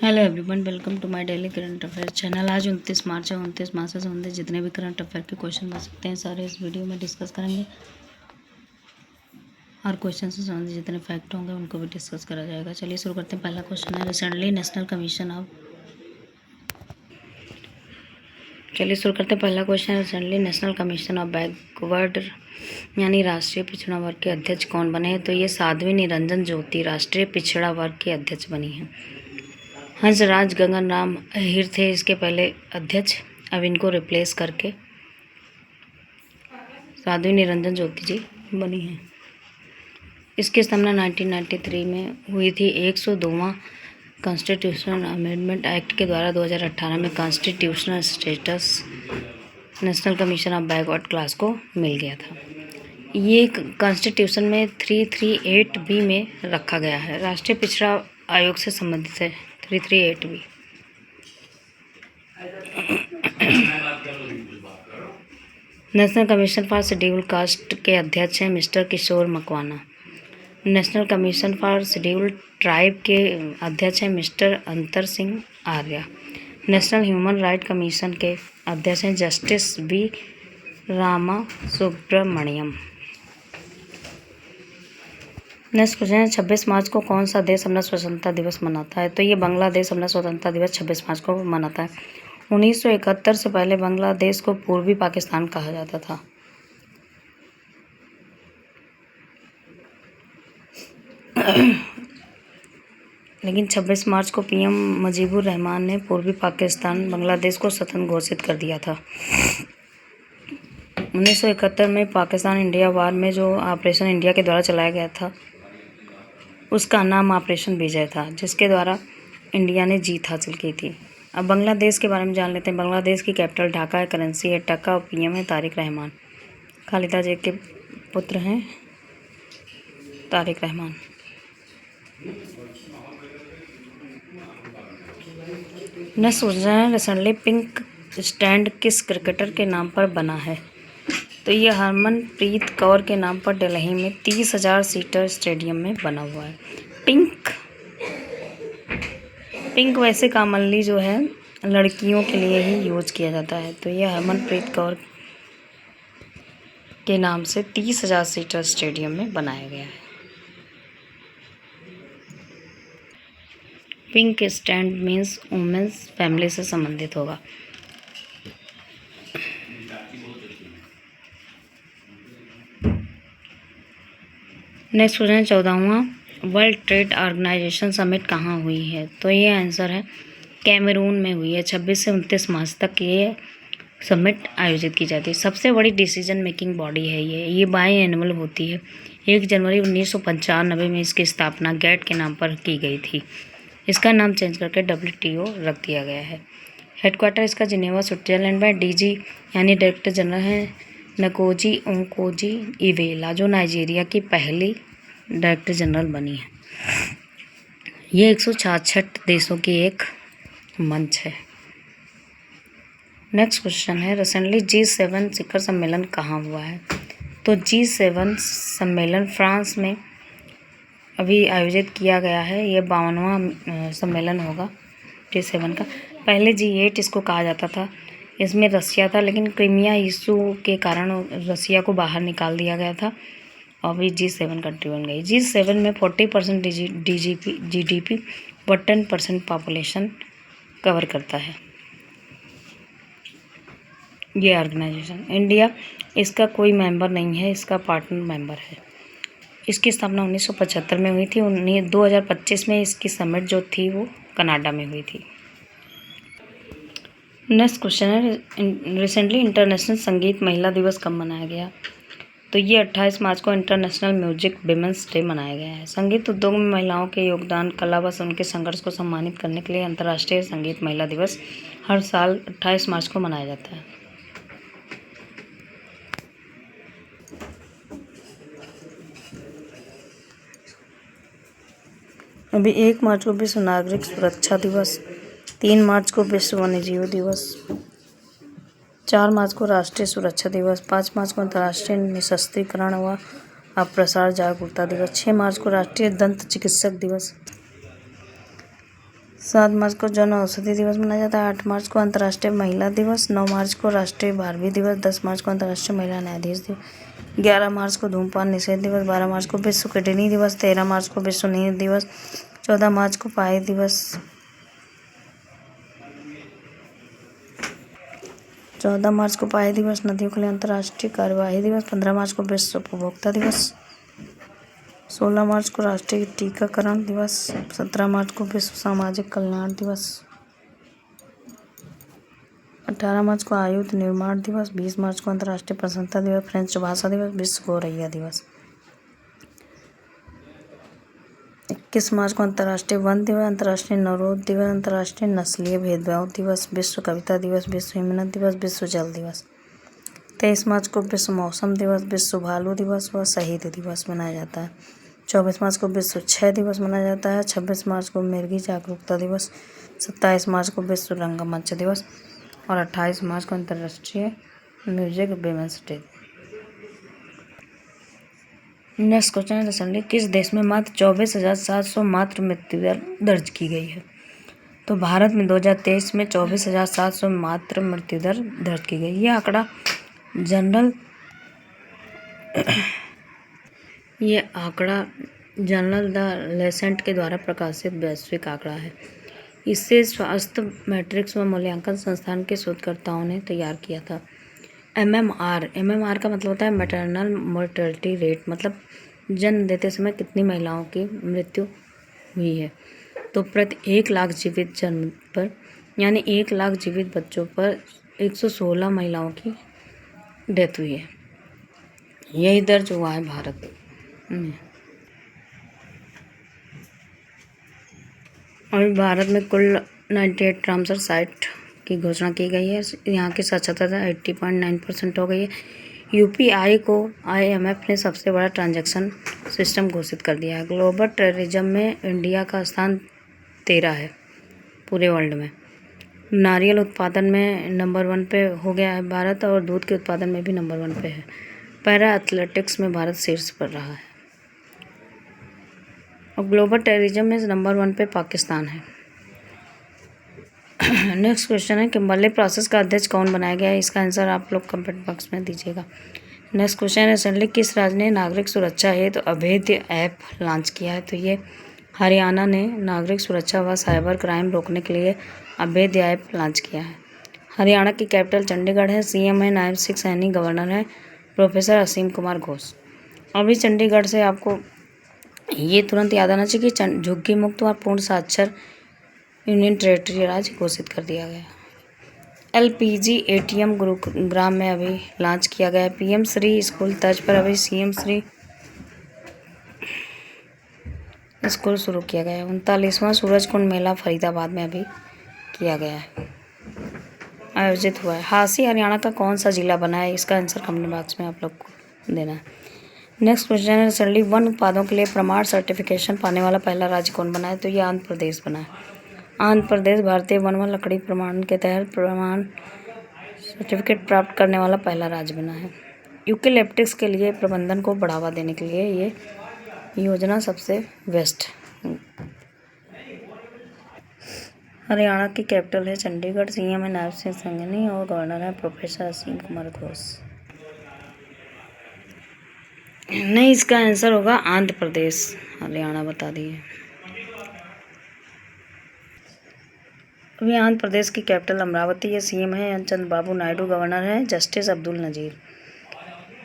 Hello everyone, welcome to my daily current affair channel. आज 29 मार्च है। 29 मार्च से संबंधित जितने भी करंट अफेयर के क्वेश्चन बन सकते हैं सारे इस वीडियो में डिस्कस करेंगे। और क्वेश्चन से संबंधित जितने फैक्ट होंगे उनको भी डिस्कस करा जाएगा। चलिए शुरू करते हैं। पहला क्वेश्चन है, रिसेंटली नेशनल कमीशन ऑफ पहला क्वेश्चन है, recently national commission of backward यानी राष्ट्रीय पिछड़ा वर्ग के अध्यक्ष कौन बने हैं? तो ये साध्वी निरंजन ज्योति राष्ट्रीय पिछड़ा वर्ग के अध्यक्ष बनी हैं। हंसराज गगन राम अहिर थे इसके पहले अध्यक्ष, अब इनको रिप्लेस करके साध्वी निरंजन ज्योति जी बनी हैं। इसकी स्थापना 1993 में हुई थी। 102वां कॉन्स्टिट्यूशनल अमेंडमेंट एक्ट के द्वारा 2018 में constitutional status national commission of backward class को मिल गया था। ये कॉन्स्टिट्यूशन में 338B में रखा गया है। राष्ट्रीय पिछड़ा आयोग से संबंधित है 338B। National commission for schedule caste के अध्यक्ष हैं mister Kishore Makwana. National commission for schedule tribe के अध्यक्ष हैं mister Antar Singh Arya. National human right commission के अध्यक्ष हैं justice B Rama Subramaniam. Next question है, 26 मार्च को कौन सा देश अपना स्वतंत्रता दिवस मनाता है? तो ये बांग्लादेश अपना स्वतंत्रता दिवस 26 मार्च को मनाता है। 1971 से पहले बांग्लादेश को पूर्वी पाकिस्तान कहा जाता था। लेकिन 26 मार्च को पीएम मुजीबुर रहमान ने पूर्वी पाकिस्तान बांग्लादेश को स्वतंत्र घोषित कर दिया था। 1971 में पाकिस्तान इंडिया वार में जो ऑपरेशन इंडिया के द्वारा चलाया गया था उसका नाम ऑपरेशन विजय था, जिसके द्वारा इंडिया ने जीत हासिल की थी। अब बांग्लादेश के बारे में जान लेते हैं। बांग्लादेश की कैपिटल ढाका है, करेंसी है टका और पीएम है तारिक रहमान। खालिदा जी के पुत्र हैं तारिक रहमान। नेक्स्ट क्वेश्चन है, रिसेंटली पिंक स्टैंड किस क्रिकेटर के नाम पर बना है? तो ये हरमनप्रीत कौर के नाम पर दिल्ली में 30,000 सीटर स्टेडियम में बना हुआ है। पिंक वैसे कामनली जो है लड़कियों के लिए ही यूज किया जाता है, तो ये हरमनप्रीत कौर के नाम से 30,000 सीटर स्टेडियम में बनाया गया है। Pink stand means women's family से संबंधित होगा। नेक्स्ट क्वेश्चन है, 14वां वर्ल्ड ट्रेड ऑर्गेनाइजेशन समिट कहाँ हुई है? तो ये आंसर है कैमरून में हुई है। 26 से 29 मार्च तक ये समिट आयोजित की जाती है। सबसे बड़ी डिसीजन मेकिंग बॉडी है ये बाई एनुअल होती है। 1 जनवरी 1995 में इसकी स्थापना गेट के नाम पर की गई थी। इसका नाम चेंज करके WTO रख दिया गया है। हेडक्वार्टर इसका जिनेवा स्विट्जरलैंड में। DG यानी डायरेक्टर जनरल है नकोजी ओंकोजी इवेला, जो नाइजीरिया की पहली डायरेक्टर जनरल बनी है। ये 166 देशों की एक मंच है। नेक्स्ट क्वेश्चन है, रिसेंटली G7 शिखर सम्मेलन कहाँ हुआ है? तो G7 सम्मेलन फ्रांस में अभी आयोजित किया गया है। ये 52वां सम्मेलन होगा G7 का। पहले G8 इसको कहा जाता था। इसमें रसिया था, लेकिन क्रीमिया इशू के कारण रसिया को बाहर निकाल दिया गया था और अभी G7 कंट्री बन गई। G7 में 40% GDP व 10% पॉपुलेशन कवर करता है ये ऑर्गेनाइजेशन। इंडिया इसका कोई मेंबर नहीं है, इसका पार्टनर मेंबर है। इसकी स्थापना 1975 में हुई थी। 2025 में इसकी समिट जो थी वो कनाडा में हुई थी। नेक्स्ट क्वेश्चन है, रिसेंटली इंटरनेशनल संगीत महिला दिवस कब मनाया गया? तो ये 28 मार्च को इंटरनेशनल म्यूजिक विमेंस डे मनाया गया है। संगीत उद्योग में महिलाओं के योगदान, कला व उनके संघर्ष को सम्मानित करने के लिए अंतर्राष्ट्रीय संगीत महिला दिवस हर साल 28 मार्च को मनाया जाता है। अभी 1 मार्च को विश्व नागरिक सुरक्षा दिवस, 3 मार्च को विश्व वन्यजीव दिवस, 4 मार्च को राष्ट्रीय सुरक्षा दिवस, 5 मार्च को अंतर्राष्ट्रीय निशस्त्रीकरण व अप्रसार जागरूकता दिवस, 6 मार्च को राष्ट्रीय दंत चिकित्सक दिवस, 7 मार्च को जन औषधि दिवस मनाया जाता है। 8 मार्च को अंतर्राष्ट्रीय महिला दिवस। 9 मार्च को राष्ट्रीय बारहवीं दिवस। 10 मार्च को अंतर्राष्ट्रीय महिला न्यायाधीश दिवस। 11 मार्च को धूम्रपान निषेध दिवस। 12 मार्च को विश्व किडनी दिवस। 13 मार्च को विश्व नींद दिवस। 14 मार्च को पाई दिवस। 14 मार्च को पाई दिवस, नदियों के लिए अंतर्राष्ट्रीय कार्यवाही दिवस। 15 मार्च को विश्व उपभोक्ता दिवस। 16 मार्च को राष्ट्रीय टीकाकरण दिवस। 17 मार्च को विश्व सामाजिक कल्याण दिवस। 18 मार्च को आयुध निर्माण दिवस। 20 मार्च को अंतर्राष्ट्रीय प्रशंसा दिवस, फ्रेंच भाषा दिवस, विश्व गौरैया दिवस। 21 मार्च को अंतर्राष्ट्रीय वन दिवस, अंतर्राष्ट्रीय नवरोध दिवस, अंतर्राष्ट्रीय नस्लीय भेदभाव दिवस, विश्व कविता दिवस, विश्व हिमनद दिवस, विश्व जल दिवस। 23 मार्च को विश्व मौसम दिवस, विश्व भालू दिवस व शहीद दिवस मनाया जाता है। 24 मार्च को विश्व क्षय दिवस मनाया जाता है। 26 मार्च को मिर्गी जागरूकता दिवस। 27 मार्च को विश्व रंगमंच दिवस और 28 मार्च को अंतर्राष्ट्रीय music women's day. Next question है रिसेंटली किस देश में मात्र 24,700 मात्र मृत्यु दर दर्ज की गई है? तो भारत में 2023 में 24,700 मात्र मृत्यु दर दर्ज की गई। यह आंकड़ा जनरल द लेसेंट के द्वारा प्रकाशित वैश्विक आंकड़ा है। इसे स्वास्थ्य मैट्रिक्स व मूल्यांकन संस्थान के शोधकर्ताओं ने तैयार किया था। MMR का मतलब होता है मैटरनल मोर्टेलिटी रेट, मतलब जन्म देते समय कितनी महिलाओं की मृत्यु हुई है। तो प्रति 1 लाख जीवित जन्म पर, यानी 1 लाख जीवित बच्चों पर 116 महिलाओं की डेथ हुई है। यही दर्ज हुआ है भारत में। और भारत में कुल 98 रामसर साइट की घोषणा की गई है। यहाँ की साक्षरता 80.9% हो गई है। UPI को IMF ने सबसे बड़ा ट्रांजैक्शन सिस्टम घोषित कर दिया है। ग्लोबल टेररिज्म में इंडिया का स्थान 13 है पूरे वर्ल्ड में। नारियल उत्पादन में नंबर 1 पे हो गया है भारत, और दूध के उत्पादन में भी नंबर 1 पे है। पैरा एथलेटिक्स में भारत शीर्ष पर रहा है। और ग्लोबल टेररिज्म में नंबर 1 पे पाकिस्तान है। नेक्स्ट क्वेश्चन है किम्बर्ली प्रोसेस का अध्यक्ष कौन बनाया गया है? इसका आंसर आप लोग कमेंट बॉक्स में दीजिएगा। नेक्स्ट क्वेश्चन है रिसेंटली किस राज्य ने नागरिक सुरक्षा हेतु अभेद्य ऐप लॉन्च किया है? तो ये हरियाणा ने नागरिक सुरक्षा व साइबर क्राइम रोकने के लिए अभेद्य ऐप लॉन्च किया है। हरियाणा की कैपिटल चंडीगढ़ है। CM है नायब सिख सैनी, गवर्नर है प्रोफेसर असीम कुमार घोष। अभी चंडीगढ़ से आपको ये तुरंत याद आना चाहिए कि झुग्गी मुक्त और पूर्ण साक्षर यूनियन टेरेटरी राज्य घोषित कर दिया गया। LPG ATM गुरुग्राम में अभी लॉन्च किया गया है। PM श्री स्कूल तर्ज पर अभी CM श्री स्कूल शुरू किया गया है। 39वां सूरजकुंड मेला फरीदाबाद में अभी किया गया है, आयोजित हुआ है। हांसी हरियाणा का कौन सा जिला बना है? इसका आंसर कमेंट बॉक्स में आप लोग को देना है। नेक्स्ट क्वेश्चन है रिसेंटली वन उत्पादों के लिए प्रमाण सर्टिफिकेशन पाने वाला पहला राज्य कौन बना है? तो ये आंध्र प्रदेश बना है। आंध्र प्रदेश भारतीय वन व लकड़ी प्रमाण के तहत प्रमाण सर्टिफिकेट प्राप्त करने वाला पहला राज्य बना है। यूकेलिप्टस के लिए प्रबंधन को बढ़ावा देने के लिए ये योजना सबसे बेस्ट। हरियाणा की कैपिटल है चंडीगढ़। CM है नायब सिंह सैनी और गवर्नर है प्रोफेसर असीम कुमार घोष। नहीं, इसका आंसर होगा आंध्र प्रदेश। हरियाणा बता दिए। अभी आंध्र प्रदेश की कैपिटल अमरावती है। CM है चंद्रबाबू नायडू, गवर्नर है जस्टिस अब्दुल नजीर।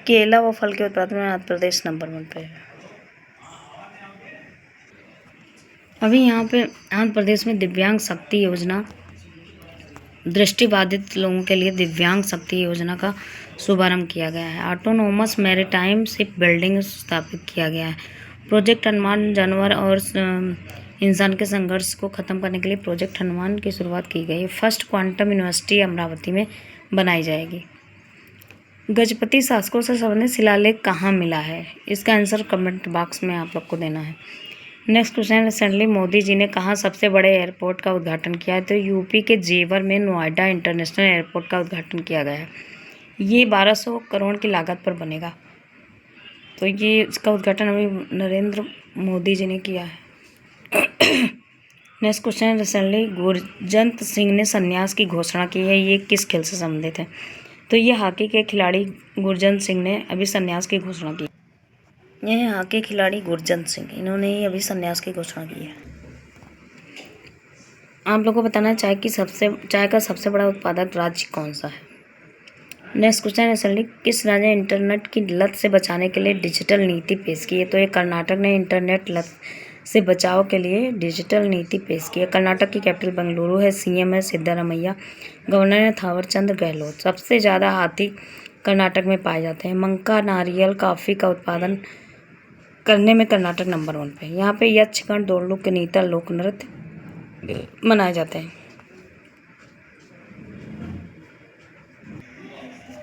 केला व फल के उत्पादन में आंध्र प्रदेश नंबर 1 पे है। अभी यहाँ पे आंध्र प्रदेश में दिव्यांग शक्ति योजना, दृष्टिबाधित लोगों के लिए दिव्यांग शक्ति योजना का शुभारंभ किया गया है। ऑटोनोमस मैरीटाइम शिप बिल्डिंग स्थापित किया गया है। प्रोजेक्ट हनुमान जानवर और इंसान के संघर्ष को खत्म करने के लिए प्रोजेक्ट हनुमान की शुरुआत की गई। फर्स्ट क्वांटम यूनिवर्सिटी अमरावती में बनाई जाएगी। गजपति शासकों से संबंधित शिलालेख कहाँ मिला है? इसका आंसर कमेंट बॉक्स में आप लोग को देना है। Next question, recently Modi ji ने कहाँ सबसे बड़े एयरपोर्ट का उद्घाटन किया है? तो यूपी के जेवर में नोएडा इंटरनेशनल एयरपोर्ट का उद्घाटन किया गया है। ये 1200 करोड़ की लागत पर बनेगा। तो ये इसका उद्घाटन अभी नरेंद्र मोदी जी ने किया है। नेक्स्ट क्वेश्चन है, रिसेंटली गुरजंत सिंह ने संन्यास की घोषणा की है, ये किस खेल से संबंधित है? तो ये हॉकी के खिलाड़ी गुरजंत सिंह ने अभी संन्यास की घोषणा की। यह हॉकी खिलाड़ी गुरजंत सिंह, इन्होंने ही अभी संन्यास की घोषणा की है। आप लोगों को बताना है चाय का सबसे बड़ा उत्पादक राज्य कौन सा है? नेक्स्ट क्वेश्चन है, रिसेंटली किस राज्य ने इंटरनेट की लत से बचाने के लिए डिजिटल नीति पेश की है? तो ये कर्नाटक ने इंटरनेट लत से बचाव के लिए डिजिटल नीति पेश की है। कर्नाटक की कैपिटल बेंगलुरु है, सीएम है सिद्धारमैया, गवर्नर है थावरचंद गहलोत। सबसे ज़्यादा हाथी कर्नाटक में पाए जाते हैं। मक्का, नारियल, कॉफ़ी का उत्पादन करने में कर्नाटक नंबर 1 पे है। यहाँ पे यक्षगण, दोरलू, कनीता लोक नृत्य मनाए जाते हैं।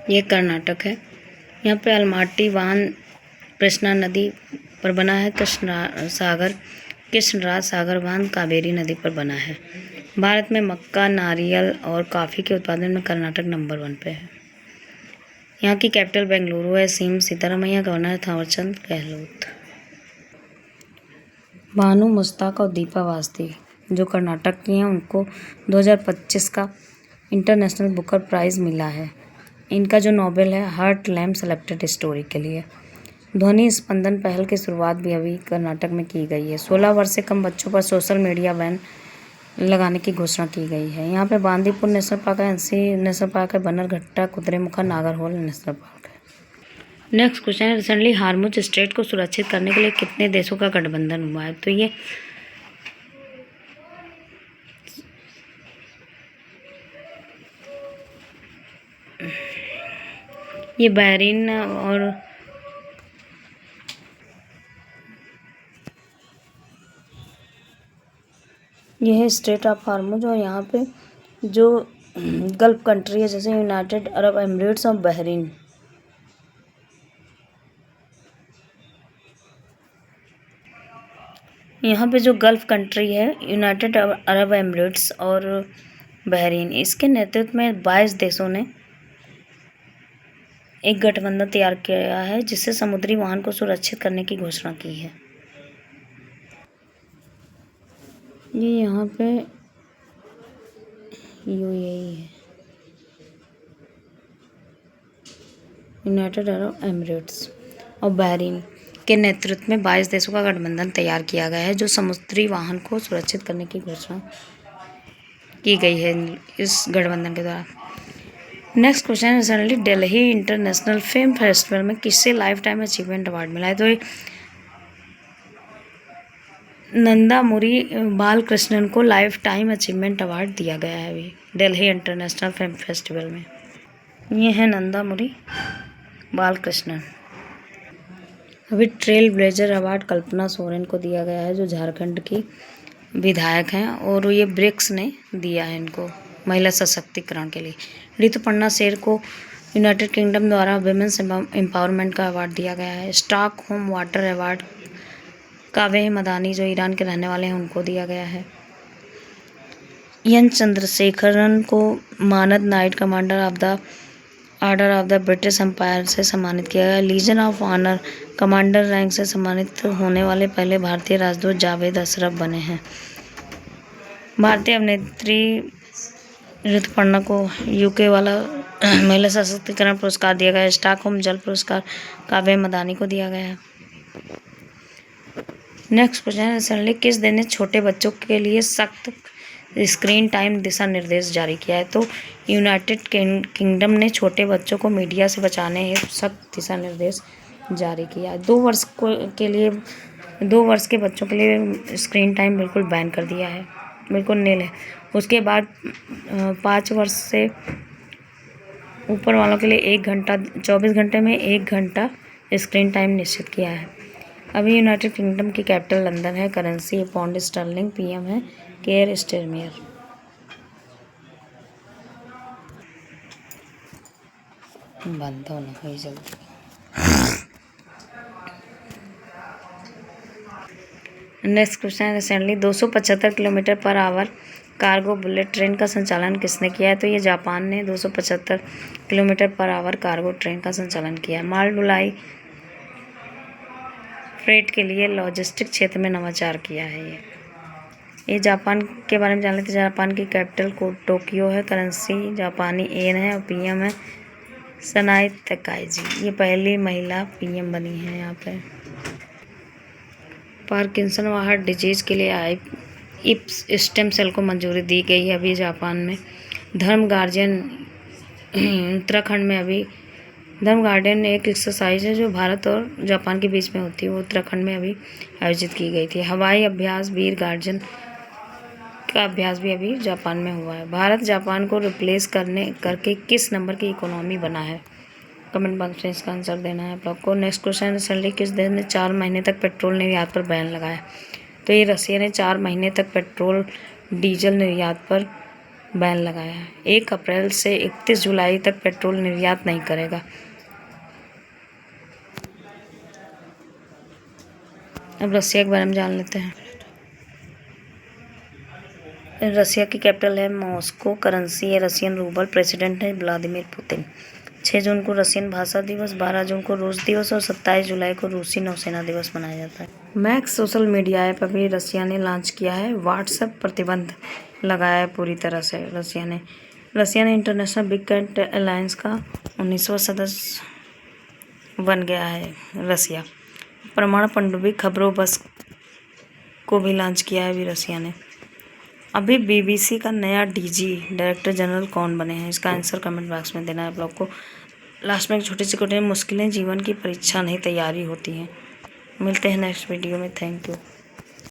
ये कर्नाटक है। यहाँ पे अलमाटी बांध कृष्णा नदी पर बना है। कृष्णराज सागर बांध कावेरी नदी पर बना है। भारत में मक्का, नारियल और कॉफ़ी के उत्पादन में कर्नाटक नंबर 1 पे है। यहाँ की कैपिटल बेंगलुरु है, सीएम सिद्धारमैया, गवर्नर थावरचंद गहलोत। भानु मुश्ताक और दीपा वास्ती जो कर्नाटक की हैं, उनको 2025 का इंटरनेशनल बुकर प्राइज़ मिला है। इनका जो नोबेल है हार्ट लैम्प सेलेक्टेड स्टोरी के लिए। ध्वनि स्पंदन पहल की शुरुआत भी अभी कर्नाटक में की गई है। 16 वर्ष से कम बच्चों पर सोशल मीडिया बैन लगाने की घोषणा की गई है। यहाँ पे बांदीपुर नेशनल पार्क है, एनसी नेशनल पार्क है, बन्नरघट्टा, कुद्रेमुख, नागरहोल नेशनल पार्क है। नेक्स्ट क्वेश्चन है, रिसेंटली हार्मुज स्ट्रेट को सुरक्षित करने के लिए कितने देशों का गठबंधन हुआ है? तो ये बहरीन और यह है स्ट्रेट ऑफ हार्मुज, और यहाँ पे जो गल्फ कंट्री है जैसे यूनाइटेड अरब एमिरेट्स और बहरीन, यहाँ पे जो गल्फ कंट्री है यूनाइटेड अरब एमिरेट्स और बहरीन, इसके नेतृत्व में 22 देशों ने एक गठबंधन तैयार किया है जिससे समुद्री वाहन को सुरक्षित करने की घोषणा की है। ये यहाँ पे यूएई है, यूनाइटेड अरब एमिरेट्स और बहरीन के नेतृत्व में 22 देशों का गठबंधन तैयार किया गया है जो समुद्री वाहन को सुरक्षित करने की घोषणा की गई है इस गठबंधन के द्वारा। Next question, recently Delhi international film festival में किससे लाइफ टाइम अचीवमेंट अवार्ड मिला है? तो नंदामुरी बालकृष्णन को लाइफ टाइम अचीवमेंट अवार्ड दिया गया है अभी दिल्ली इंटरनेशनल फिल्म फेस्टिवल में। ये है नंदामुरी बालकृष्णन। अभी trail blazer award Kalpana Soren को दिया गया है जो झारखंड की विधायक हैं, और ये ब्रिक्स ने दिया है इनको महिला सशक्तिकरण के लिए। ऋतुपर्णा शेर को यूनाइटेड किंगडम द्वारा विमेंस एम्पावरमेंट का अवार्ड दिया गया है। स्टॉकहोम वाटर अवार्ड कावे मदानी जो ईरान के रहने वाले हैं उनको दिया गया है। एन चंद्रशेखरन को मानद knight commander of the order of the British empire से सम्मानित किया गया। Legion of honour commander rank से सम्मानित होने वाले पहले भारतीय राजदूत जावेद अशरफ बने हैं। भारतीय अभिनेत्री ऋतुपर्णा को यूके वाला महिला सशक्तिकरण पुरस्कार दिया गया है। स्टॉकहोम जल पुरस्कार काव्य मदानी को दिया गया है। नेक्स्ट क्वेश्चन, रिसेंटली किस देश ने छोटे बच्चों के लिए सख्त स्क्रीन टाइम दिशा निर्देश जारी किया है? तो यूनाइटेड किंगडम ने छोटे बच्चों को मीडिया से बचाने हेतु सख्त दिशा निर्देश जारी किया है। 2 वर्ष के बच्चों के लिए स्क्रीन टाइम बिल्कुल बैन कर दिया है, बिल्कुल नील है। उसके बाद 5 वर्ष से ऊपर वालों के लिए 1 घंटा 24 घंटे में 1 घंटा स्क्रीन टाइम निश्चित किया है। अभी यूनाइटेड किंगडम की कैपिटल लंदन है, करेंसी है पाउंड स्टर्लिंग, पीएम है केयर स्टेरमेयर। बंद होना हुई जल्दी। Next question, recently 275 kilometre per hour cargo bullet train का संचालन किसने किया है? तो ये जापान ने 275 kilometre per hour cargo train का संचालन किया है। माल ढुलाई फ्रेट के लिए लॉजिस्टिक क्षेत्र में नवाचार किया है। ये जापान के बारे में जान लेते हैं। जापान की कैपिटल टोक्यो है, करेंसी जापानी येन है और पीएम है सनाई तकाईजी। ये पहली महिला पीएम बनी है यहाँ पे। पार्किंसन व हार्ट डिजीज़ के लिए इप्स स्टेम सेल को मंजूरी दी गई है अभी जापान में। धर्म गार्जियन उत्तराखंड में अभी धर्म गार्डन एक एक्सरसाइज है जो भारत और जापान के बीच में होती है, वो उत्तराखंड में अभी आयोजित की गई थी। हवाई अभ्यास वीर गार्जन का अभ्यास भी अभी जापान में हुआ है। भारत जापान को रिप्लेस करके किस नंबर की इकोनॉमी बना है? कमेंट बॉक्स में इसका आंसर देना है आप लोग को। नेक्स्ट क्वेश्चन, रिसेंटली किस देश ने 4 महीने तक पेट्रोल निर्यात पर बैन लगाया? तो ये रसिया ने 4 महीने तक पेट्रोल डीजल निर्यात पर बैन लगाया है। 1 अप्रैल से 31 जुलाई तक पेट्रोल निर्यात नहीं करेगा। अब रसिया के बारे में जान लेते हैं। रसिया की कैपिटल है मॉस्को, करेंसी है रशियन रूबल, प्रेसिडेंट है व्लादिमीर पुतिन। 6 जून को रशियन भाषा दिवस, 12 जून को रूस दिवस और 27 जुलाई को रूसी नौसेना दिवस मनाया जाता है। मैक्स सोशल मीडिया ऐप अभी रसिया ने लॉन्च किया है। व्हाट्सएप प्रतिबंध लगाया है पूरी तरह से रसिया ने इंटरनेशनल बिग कैट अलायंस का 19वां सदस्य बन गया है रसिया। प्रमाण पनडुब्बी खबरों बस को भी लॉन्च किया है अभी रसिया ने। अभी बीबीसी का नया डीजी डायरेक्टर जनरल कौन बने हैं? इसका आंसर कमेंट बॉक्स में देना है आप लोग को। लास्ट में एक छोटी सी मुश्किलें जीवन की परीक्षा नहीं तैयारी होती हैं। मिलते हैं नेक्स्ट वीडियो में। Thank you.